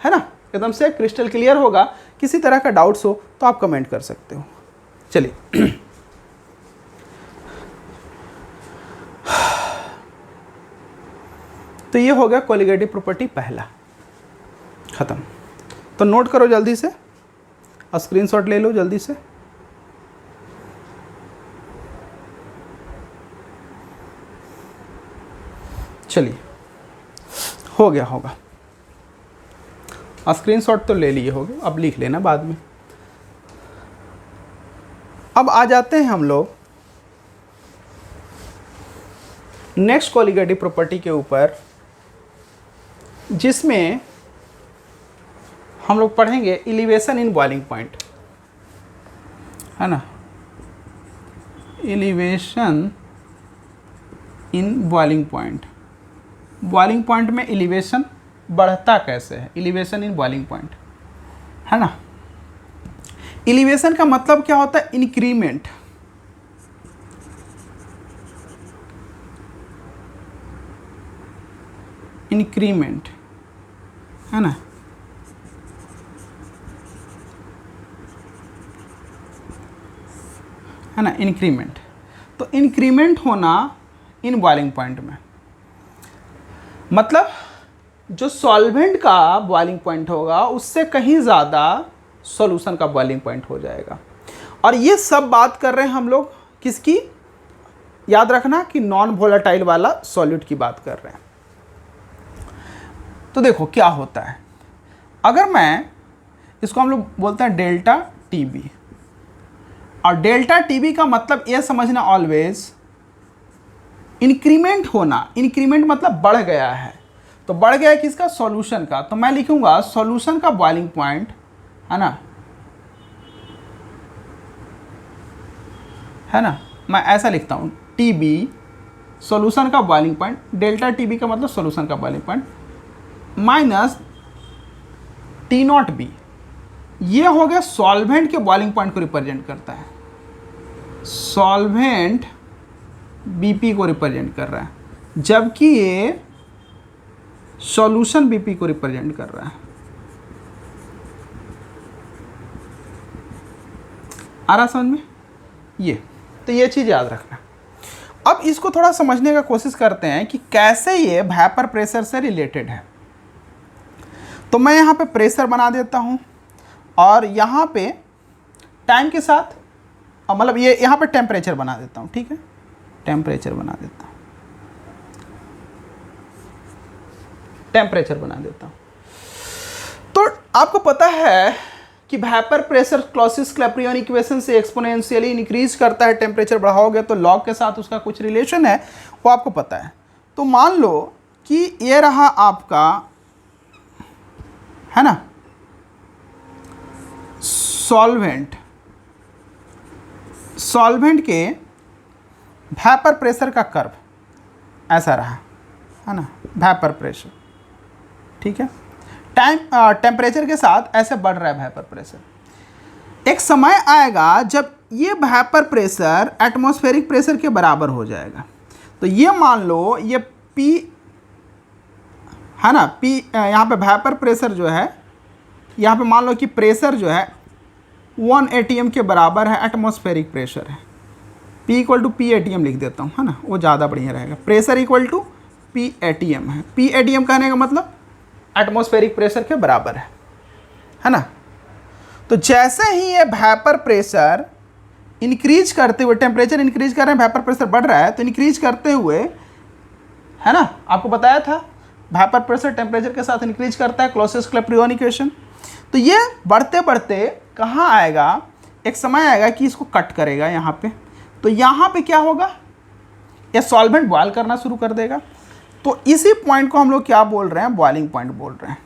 है ना, एकदम से क्रिस्टल क्लियर होगा। किसी तरह का डाउट्स हो तो आप कमेंट कर सकते हो। चलिए तो ये हो गया कोलिगेटिव प्रॉपर्टी पहला, ख़त्म। तो नोट करो जल्दी से और स्क्रीनशॉट ले लो जल्दी से। चलिए हो गया होगा, स्क्रीनशॉट तो ले लिए होगे, अब लिख लेना बाद में। अब आ जाते हैं हम लोग नेक्स्ट कोलिगेटिव प्रॉपर्टी के ऊपर, जिसमें हम लोग पढ़ेंगे एलिवेशन इन बॉइलिंग पॉइंट, है ना, elevation in boiling point. Boiling point में एलिवेशन बढ़ता कैसे है, एलिवेशन इन बॉइलिंग पॉइंट, है ना। एलिवेशन का मतलब क्या होता है, इंक्रीमेंट। इंक्रीमेंट, है ना, है ना, इंक्रीमेंट। तो इंक्रीमेंट होना इन बॉइलिंग पॉइंट में, मतलब जो सॉल्वेंट का बॉइलिंग पॉइंट होगा उससे कहीं ज़्यादा सॉल्यूशन का बॉइलिंग पॉइंट हो जाएगा। और ये सब बात कर रहे हैं हम लोग किसकी, याद रखना कि नॉन वोलेटाइल वाला सॉल्यूट की बात कर रहे हैं। तो देखो क्या होता है, अगर मैं इसको हम लोग बोलते हैं डेल्टा टीबी, और डेल्टा टीबी का मतलब ये समझना ऑलवेज इंक्रीमेंट होना, इंक्रीमेंट मतलब बढ़ गया है। तो बढ़ गया है किसका, सॉल्यूशन का। तो मैं लिखूंगा सॉल्यूशन का बॉइलिंग पॉइंट, है ना, है ना, मैं ऐसा लिखता हूँ टीबी सॉल्यूशन का बॉइलिंग पॉइंट, डेल्टा टीबी का मतलब सॉल्यूशन का boiling point minus T not be, ये हो गया सॉल्वेंट के बॉइलिंग पॉइंट को रिप्रेजेंट करता है, सॉल्वेंट बीपी को रिप्रेजेंट कर रहा है, जबकि ये सॉल्यूशन बीपी को रिप्रेजेंट कर रहा है। आ रहा समझ में ये, तो ये चीज़ याद रखना। अब इसको थोड़ा समझने का कोशिश करते हैं कि कैसे ये वेपर प्रेशर से रिलेटेड है। तो मैं यहाँ पे प्रेशर बना देता हूँ, और यहाँ पे टाइम के साथ मतलब ये यहाँ पे टेम्परेचर बना देता हूँ, ठीक है, टेम्परेचर बना देता हूँ, टेम्परेचर बना देता हूँ। तो आपको पता है कि वेपर प्रेशर क्लॉसियस-क्लैपेरियन इक्वेशन से एक्सपोनेंशियली इंक्रीज करता है, टेम्परेचर बढ़ाओगे तो लॉग के साथ उसका कुछ रिलेशन है, वो आपको पता है। तो मान लो कि ये रहा आपका, है ना, सॉल्वेंट, सॉल्वेंट के वेपर प्रेशर का कर्व ऐसा रहा, है ना, वेपर प्रेशर, ठीक है, टेम्परेचर के साथ ऐसे बढ़ रहा है वेपर प्रेशर। एक समय आएगा जब ये वेपर प्रेशर एटमॉस्फेरिक प्रेशर के बराबर हो जाएगा। तो ये मान लो ये पी, है ना, पी, यहाँ पे वेपर प्रेशर जो है, यहाँ पे मान लो कि प्रेशर जो है 1 atm के बराबर है, एटमॉस्फेरिक प्रेशर है, P equal to P atm लिख देता हूँ, है ना, वो ज़्यादा बढ़िया रहेगा। Pressure equal to P atm है, पी atm कहने का मतलब एटमॉस्फेरिक प्रेशर के बराबर है ना। तो जैसे ही ये वेपर प्रेशर इंक्रीज करते हुए, टेम्परेचर इंक्रीज कर रहे हैं, वेपर प्रेशर बढ़ रहा है, तो इंक्रीज करते हुए, है ना, आपको बताया था वेपर प्रेशर टेम्परेचर के साथ इंक्रीज करता है, क्लॉसियस-क्लैपेरियन इक्वेशन। तो ये बढ़ते बढ़ते कहाँ आएगा, एक समय आएगा कि इसको कट करेगा यहाँ पे। तो यहाँ पे क्या होगा, ये सॉल्वेंट बॉयल करना शुरू कर देगा। तो इसी पॉइंट को हम लोग क्या बोल रहे हैं, बॉइलिंग पॉइंट बोल रहे हैं।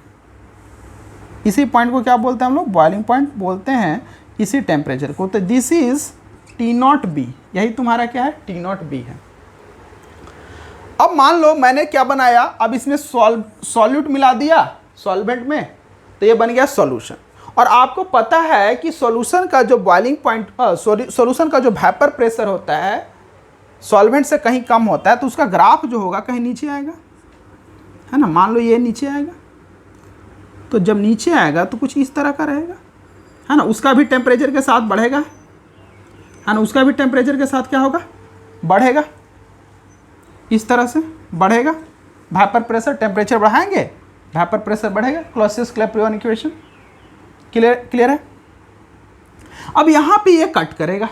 इसी पॉइंट को क्या बोलते हैं हम लोग, बॉइलिंग पॉइंट बोलते हैं इसी टेम्परेचर को। तो दिस इज T0B, यही तुम्हारा क्या है, T0B है। अब मान लो मैंने क्या बनाया, अब इसमें सॉल्यूट मिला दिया सॉल्वेंट में, तो ये बन गया सॉल्यूशन। और आपको पता है कि सॉल्यूशन का जो बॉइलिंग पॉइंट, सॉल्यूशन का जो वेपर प्रेशर होता है सॉल्वेंट से कहीं कम होता है, तो उसका ग्राफ जो होगा कहीं नीचे आएगा, है ना। मान लो ये नीचे आएगा, तो जब नीचे आएगा तो कुछ इस तरह का रहेगा, है ना। उसका भी टेम्परेचर के साथ बढ़ेगा, है ना, उसका भी टेम्परेचर के साथ क्या होगा, बढ़ेगा, इस तरह से बढ़ेगा। वेपर प्रेशर, टेम्परेचर बढ़ाएंगे, वेपर प्रेशर बढ़ेगा, क्लॉसियस-क्लैपेरियन इक्वेशन क्लियर है। अब यहाँ पे ये कट करेगा,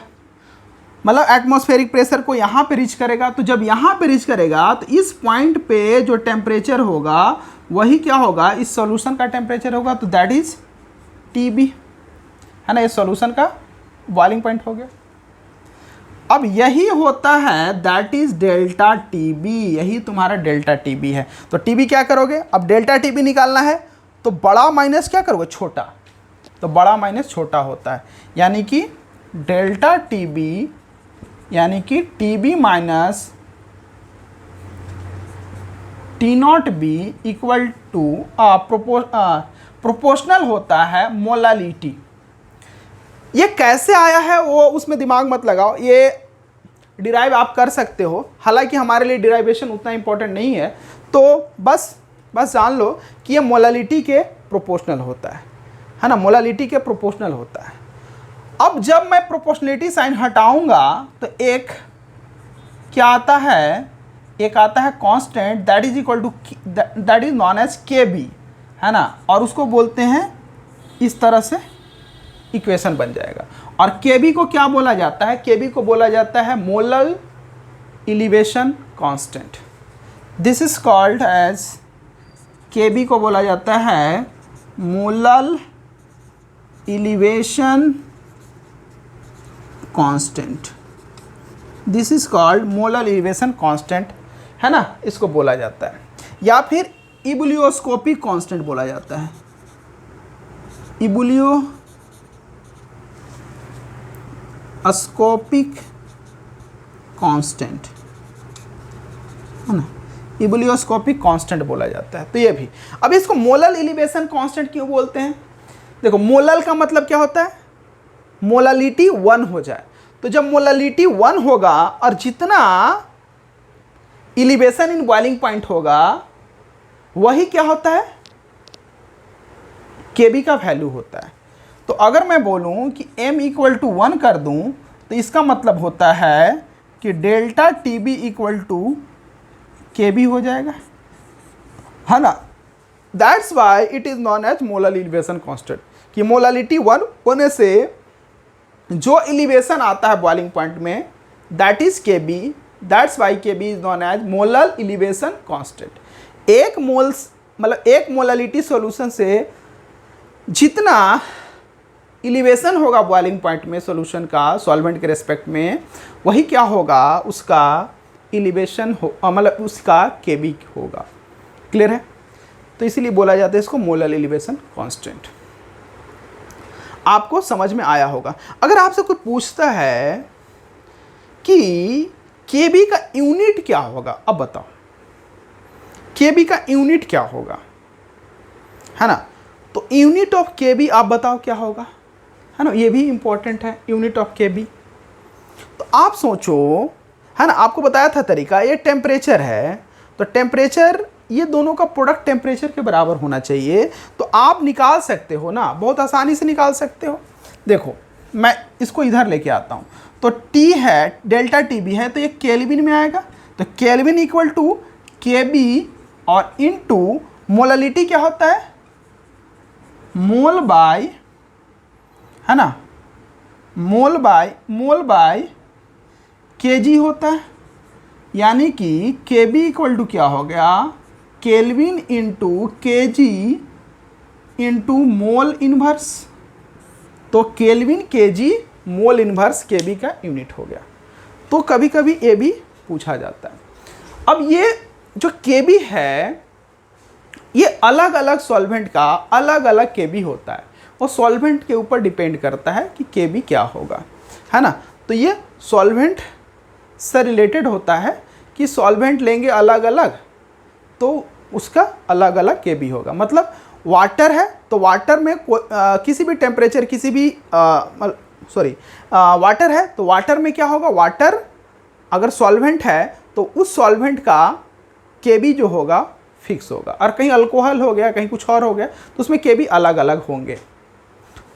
मतलब एटमॉस्फेरिक प्रेशर को यहाँ पे रीच करेगा, तो जब यहाँ पे रीच करेगा तो इस पॉइंट पे जो टेम्परेचर होगा वही क्या होगा, इस सॉल्यूशन का टेम्परेचर होगा, तो दैट इज TB, है ना, इस सॉल्यूशन का बॉइलिंग पॉइंट हो गया। अब यही होता है दैट इज डेल्टा TB, यही तुम्हारा डेल्टा TB है। तो TB क्या करोगे, अब डेल्टा TB निकालना है तो बड़ा माइनस क्या करोगे, छोटा, तो बड़ा माइनस छोटा होता है, यानी कि डेल्टा TB यानी कि TB minus T0B equal to proportional होता है मोलालिटी। ये कैसे आया है वो उसमें दिमाग मत लगाओ, ये डिराइव आप कर सकते हो, हालांकि हमारे लिए डिराइवेशन उतना इंपॉर्टेंट नहीं है, तो बस जान लो कि ये मोलालिटी के प्रोपोर्शनल होता है ना, मोलालिटी के प्रोपोर्शनल होता है। अब जब मैं प्रोपोर्शनलिटी साइन हटाऊंगा तो एक क्या आता है, एक आता है constant that is equal to that is known as KB, है ना, और उसको बोलते हैं इस तरह से इक्वेशन बन जाएगा। और KB को क्या बोला जाता है, KB को बोला जाता है molal elevation constant. This is called as, KB को बोला जाता है molal elevation constant. This is called molal elevation constant, है ना, इसको बोला जाता है, या फिर इबुलियोस्कोपिक कांस्टेंट बोला जाता है, इबुलियोस्कोपिक कांस्टेंट, है ना, इबुलियोस्कोपिक कांस्टेंट बोला जाता है। तो ये भी, अब इसको मोलल एलिवेशन कांस्टेंट क्यों बोलते हैं, देखो मोलल का मतलब क्या होता है, मोलालिटी 1 हो जाए, तो जब मोलालिटी 1 होगा और जितना एलिवेशन इन बॉइलिंग पॉइंट होगा वही क्या होता है, KB का वैल्यू होता है। तो अगर मैं बोलूं कि m इक्वल टू 1 कर दूं तो इसका मतलब होता है कि delta TB equal to KB हो जाएगा, है ना। That's why it is known as molal elevation constant, कि मोलालिटी 1 होने से जो एलिवेशन आता है बॉइलिंग पॉइंट में that is KB, that's why KB is known as molal elevation constant. एक मोल्स मतलब एक मोलालिटी सॉल्यूशन से जितना एलिवेशन होगा बॉइलिंग पॉइंट में सॉल्यूशन का सॉल्वेंट के रेस्पेक्ट में, वही क्या होगा, उसका एलिवेशन हो, मतलब उसका KB होगा। क्लियर है, तो इसीलिए बोला जाता है इसको मोलल एलिवेशन कांस्टेंट। आपको समझ में आया होगा। अगर आपसे कोई पूछता है कि KB का यूनिट क्या होगा, अब बताओ KB का यूनिट क्या होगा, है ना, तो यूनिट ऑफ KB आप बताओ क्या होगा, है ना, ये भी इंपॉर्टेंट है यूनिट ऑफ KB। तो आप सोचो, है ना, आपको बताया था तरीका, ये टेम्परेचर है, तो टेम्परेचर ये दोनों का प्रोडक्ट टेम्परेचर के बराबर होना चाहिए, तो आप निकाल सकते हो ना, बहुत आसानी से निकाल सकते हो। देखो मैं इसको इधर लेके आता हूँ, तो T है, डेल्टा TB है, तो ये केल्विन में आएगा, तो केल्विन इक्वल टू KB और इनटू मोलालिटी क्या होता है, मोल बाय, है ना, मोल बाय kg होता है, यानी कि KB इक्वल टू क्या हो गया, केल्विन इंटू kg इंटू मोल इन्वर्स, तो केल्विन kg मोल इन्वर्स KB का यूनिट हो गया। तो कभी कभी ये भी पूछा जाता है। अब ये जो KB है ये अलग अलग सॉल्वेंट का अलग अलग KB होता है, वो सॉल्वेंट के ऊपर डिपेंड करता है कि KB क्या होगा, है ना। तो ये सॉल्वेंट से रिलेटेड होता है कि सॉल्वेंट लेंगे अलग अलग तो उसका अलग अलग KB होगा। मतलब वाटर है तो वाटर में किसी भी टेम्परेचर वाटर है तो वाटर में क्या होगा, वाटर अगर सॉल्वेंट है तो उस सॉल्वेंट का KB जो होगा फिक्स होगा, और कहीं अल्कोहल हो गया, कहीं कुछ और हो गया तो उसमें KB अलग अलग होंगे।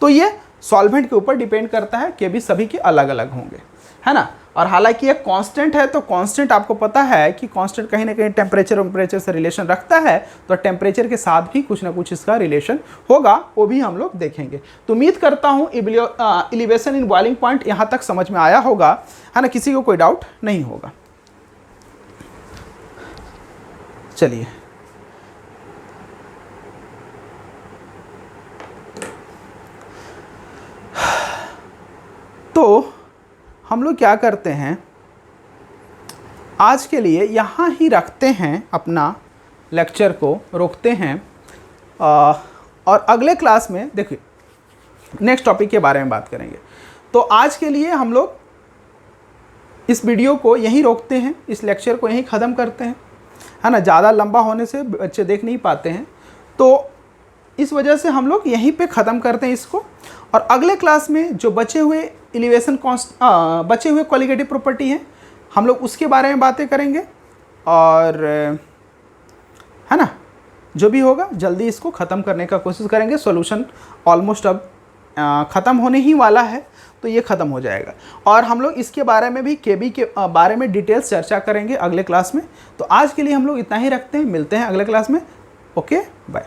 तो ये सॉल्वेंट के ऊपर डिपेंड करता है, KB सभी के अलग अलग होंगे, है ना। और हालांकि ये कांस्टेंट है, तो कांस्टेंट आपको पता है कि कांस्टेंट कहीं ना कहीं टेम्परेचर से रिलेशन रखता है, तो टेम्परेचर के साथ भी कुछ ना कुछ इसका रिलेशन होगा, वो भी हम लोग देखेंगे। तो उम्मीद करता हूँ एलिवेशन इन बॉइलिंग पॉइंट यहाँ तक समझ में आया होगा, है ना, किसी को कोई डाउट नहीं होगा। चलिए तो हम लोग क्या करते हैं, आज के लिए यहाँ ही रखते हैं, अपना लेक्चर को रोकते हैं, और अगले क्लास में देखिए नेक्स्ट टॉपिक के बारे में बात करेंगे। तो आज के लिए हम लोग इस वीडियो को यहीं रोकते हैं, इस लेक्चर को यहीं ख़त्म करते हैं, है ना, ज़्यादा लंबा होने से बच्चे देख नहीं पाते हैं, तो इस वजह से हम लोग यहीं पे ख़त्म करते हैं इसको। और अगले क्लास में जो बचे हुए एलिवेशन बचे हुए क्वालिटेटिव प्रॉपर्टी हैं, हम लोग उसके बारे में बातें करेंगे, और है ना, जो भी होगा जल्दी इसको ख़त्म करने का कोशिश करेंगे। सॉल्यूशन ऑलमोस्ट अब ख़त्म होने ही वाला है, तो ये ख़त्म हो जाएगा। और हम लोग इसके बारे में भी केबी के बारे में डिटेल्स चर्चा करेंगे अगले क्लास में। तो आज के लिए हम लोग इतना ही रखते हैं, मिलते हैं अगले क्लास में। Okay, bye.